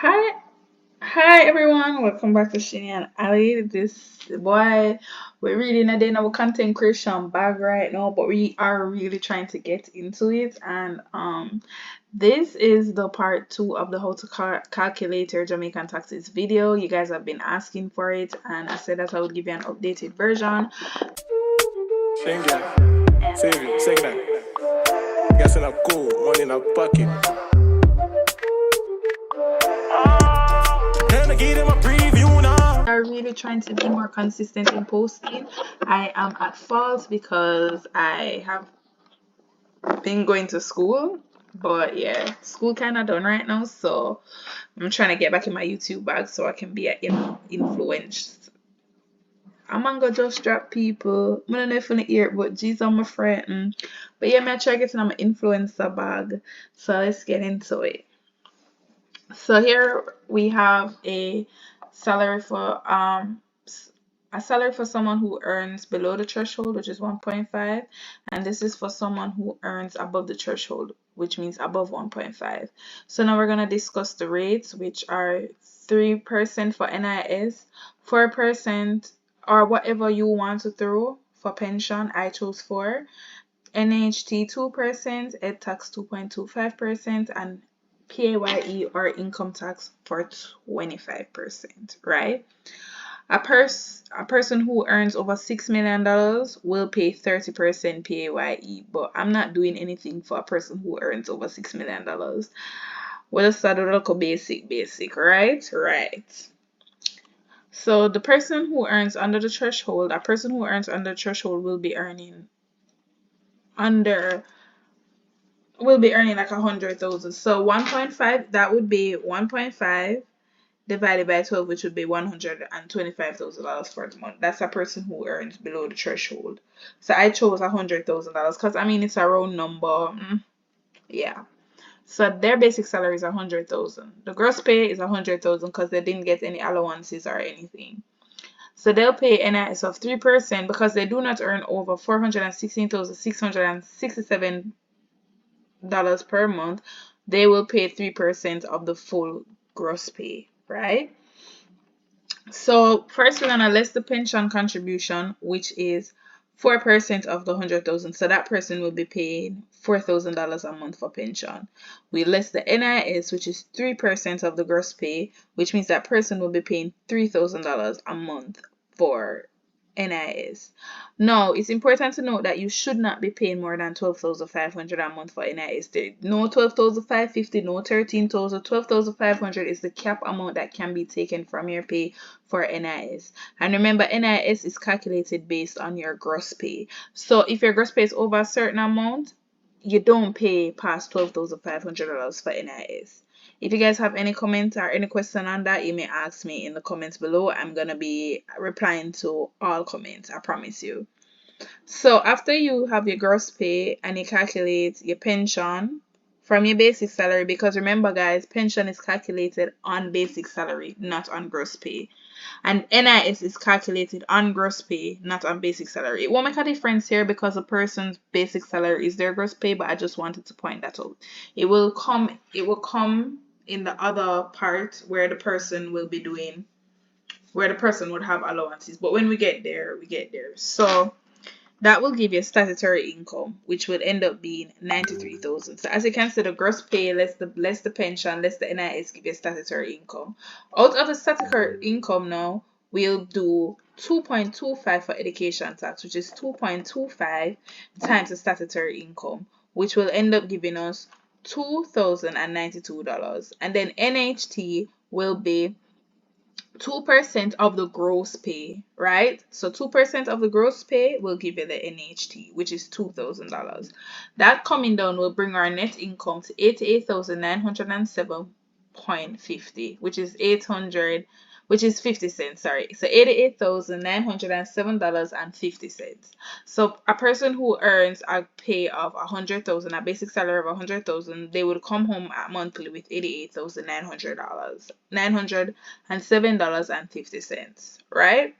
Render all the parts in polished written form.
Hi everyone, welcome back to Shini and Ali. This boy, we're really not in our content creation bag right now, but we are really trying to get into it. And this is the part two of the how to calculate your Jamaican taxes video. You guys have been asking for it, and I said that I would give you an updated version. Same guy. Save it. Sing that. Gas in a cool, money in a pocket. Can I give them a preview now? Are really trying to be more consistent in posting. I am at fault because I have been going to school, but yeah, school kind of done right now, so I'm trying to get back in my YouTube bag so I can be an influenced. I'm gonna just drop people. I don't know if you hear it, but geez, I'm a friend. But yeah, I'm trying to get in my influencer bag. So let's get into it. So here we have a salary for someone who earns below the threshold, which is 1.5, and this is for someone who earns above the threshold, which means above 1.5. So now we're going to discuss the rates, which are 3% for NIS, 4% or whatever you want to throw for pension. I chose 4, NHT 2%, ed tax 2.25%, and PAYE or income tax for 25%, right? A person who earns over $6 million will pay 30% PAYE, but I'm not doing anything for a person who earns over $6 million. We'll start with a little basic, right? Right. So the person who earns under the threshold, a person who earns under the threshold will be earning like 100,000. So 1.5, that would be 1.5 divided by 12, which would be $125,000 for the month. That's a person who earns below the threshold. So I chose $100,000 because I mean it's a round number. Yeah. So their basic salary is 100,000. The gross pay is 100,000 because they didn't get any allowances or anything. So they'll pay NIS of 3% because they do not earn over $416,667 per month. They will pay 3% of the full gross pay, right? So first we're gonna list the pension contribution, which is 4% of the 100,000. So that person will be paying $4,000 a month for pension. We list the NIS, which is 3% of the gross pay, which means that person will be paying $3,000 a month for NIS. Now, it's important to note that you should not be paying more than 12,500 a month for NIS. No 12,550, no 13,000. 12,500 is the cap amount that can be taken from your pay for NIS. And remember, NIS is calculated based on your gross pay. So if your gross pay is over a certain amount, you don't pay past $12,500 for NIS. If you guys have any comment or any question on that, you may ask me in the comments below. I'm gonna be replying to all comments, I promise you. So after you have your gross pay and you calculate your pension from your basic salary, because remember guys, pension is calculated on basic salary, not on gross pay. And NIS is calculated on gross pay, not on basic salary. It won't make a difference here because a person's basic salary is their gross pay, but I just wanted to point that out. It will come in the other part where the person will be doing, where the person would have allowances. But when we get there, we get there. So that will give you statutory income, which would end up being 93,000. So as you can see, the gross pay less the pension less the NIS give you statutory income. Out of the statutory income now, we'll do 2.25 for education tax, which is 2.25 times the statutory income, which will end up giving us $2,092. And then NHT will be 2% of the gross pay, right? So 2% of the gross pay will give you the NHT, which is $2,000. That coming down will bring our net income to 88,907.50, which is 50 cents, sorry. So $88,907.50. So a person who earns a pay of 100,000, a basic salary of 100,000, they would come home monthly with $907.50, right?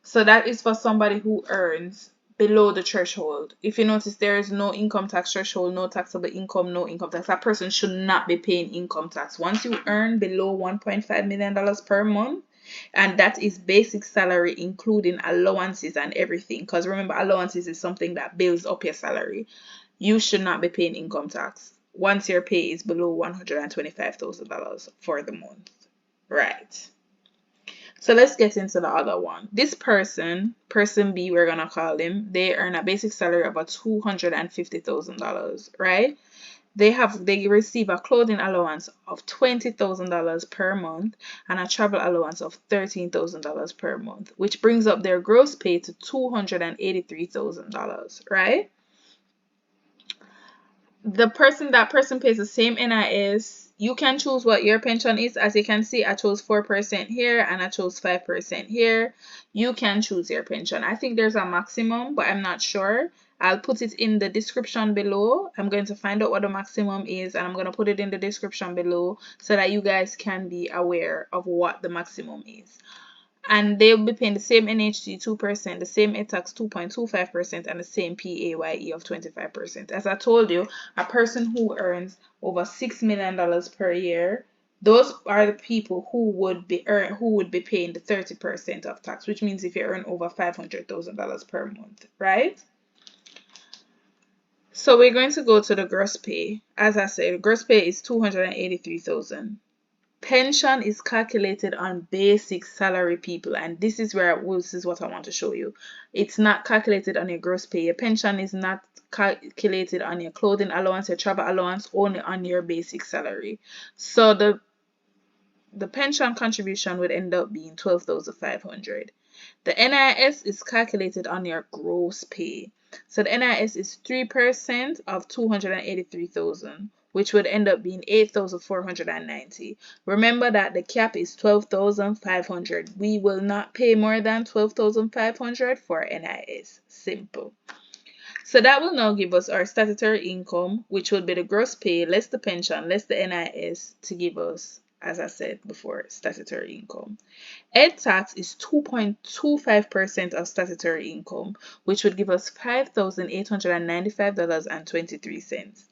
So that is for somebody who earns below the threshold. If you notice, there is no income tax threshold, no taxable income, no income tax. That person should not be paying income tax. Once you earn below $1.5 million per month, and that is basic salary, including allowances and everything. Because remember, allowances is something that builds up your salary. You should not be paying income tax once your pay is below $125,000 for the month. Right. So let's get into the other one. This person B, we're gonna call him, they earn a basic salary of about $250,000, right? They receive a clothing allowance of $20,000 per month and a travel allowance of $13,000 per month, which brings up their gross pay to $283,000, right? That person pays the same NIS. You can choose what your pension is. As you can see, I chose 4% here and I chose 5% here. You can choose your pension. I think there's a maximum, but I'm not sure. I'll put it in the description below. I'm going to find out what the maximum is and I'm going to put it in the description below so that you guys can be aware of what the maximum is. And they'll be paying the same NHT 2%, the same tax 2.25%, and the same PAYE of 25%. As I told you, a person who earns over $6 million per year, those are the people who would be paying the 30% of tax, which means if you earn over $500,000 per month, right? So we're going to go to the gross pay. As I said, gross pay is $283,000. Pension is calculated on basic salary, people, and this is what I want to show you. It's not calculated on your gross pay. Your pension is not calculated on your clothing allowance, your travel allowance, only on your basic salary. So the pension contribution would end up being $12,500. The NIS is calculated on your gross pay. So the NIS is 3% of 283,000, which would end up being 8,490. Remember that the cap is 12,500. We will not pay more than 12,500 for NIS. Simple. So that will now give us our statutory income, which will be the gross pay less the pension less the NIS to give us, as I said before, statutory income. Ed tax is 2.25% of statutory income, which would give us $5,895.23.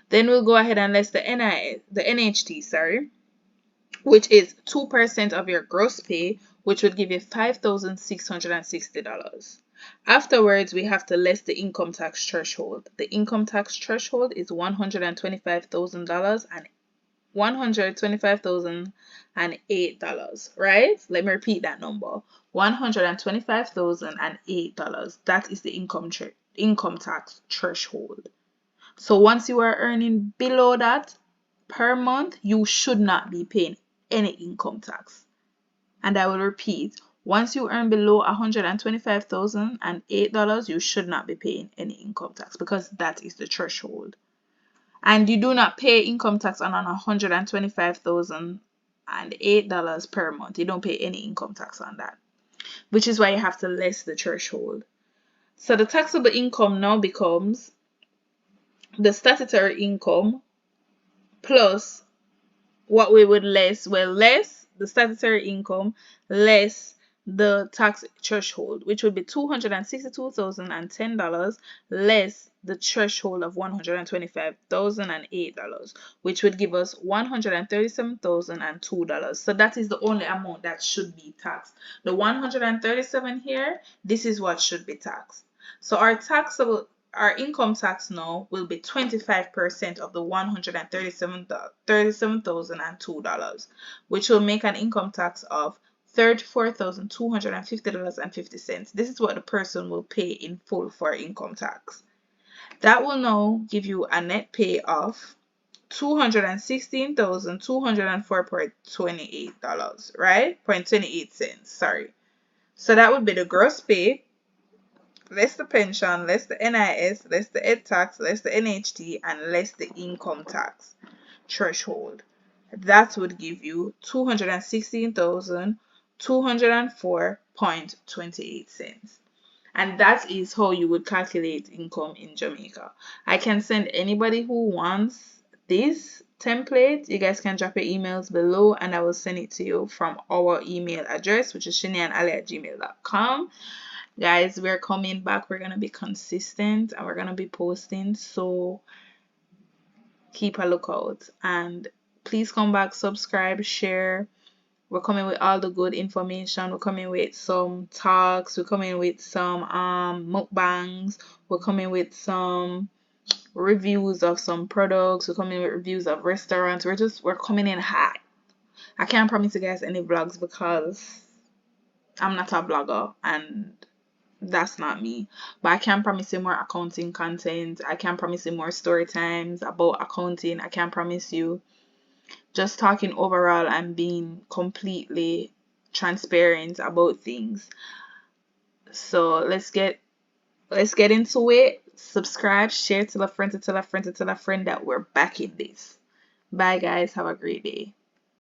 Then we'll go ahead and less the NHT, which is 2% of your gross pay, which would give you $5,660. Afterwards, we have to less the income tax threshold. The income tax threshold is $125,000 and $125,008, right? Let me repeat that number. $125,008. That is the income tax threshold. So once you are earning below that per month, you should not be paying any income tax. And I will repeat, once you earn below $125,008, you should not be paying any income tax because that is the threshold. And you do not pay income tax on $125,008 per month. You don't pay any income tax on that, which is why you have to less the threshold. So the taxable income now becomes the statutory income plus what we would less the statutory income less the tax threshold, which would be $262,010 less the threshold of $125,008, which would give us $137,002. So that is the only amount that should be taxed. The 137 here, this is what should be taxed. So our income tax now will be 25% of the $137,002, which will make an income tax of $34,250.50. This is what the person will pay in full for income tax. That will now give you a net pay of $216,204.28, right? 28 cents, sorry. So that would be the gross pay less the pension, less the NIS, less the ed tax, less the NHT, and less the income tax threshold. That would give you $216,204.28. And that is how you would calculate income in Jamaica. I can send anybody who wants this template. You guys can drop your emails below and I will send it to you from our email address, which is shineandali@gmail.com. Guys, we're coming back. We're gonna be consistent and we're gonna be posting. So keep a lookout and please come back, subscribe, share. We're coming with all the good information. We're coming with some talks. We're coming with some mukbangs. We're coming with some reviews of some products. We're coming with reviews of restaurants. We're coming in hot. I can't promise you guys any vlogs because I'm not a blogger and that's not me. But I can promise you more accounting content. I can promise you more story times about accounting. I can promise you just talking overall and being completely transparent about things. So let's get into it. Subscribe, share, tell a friend, to tell a friend, to tell a friend that we're back in this. Bye guys, have a great day.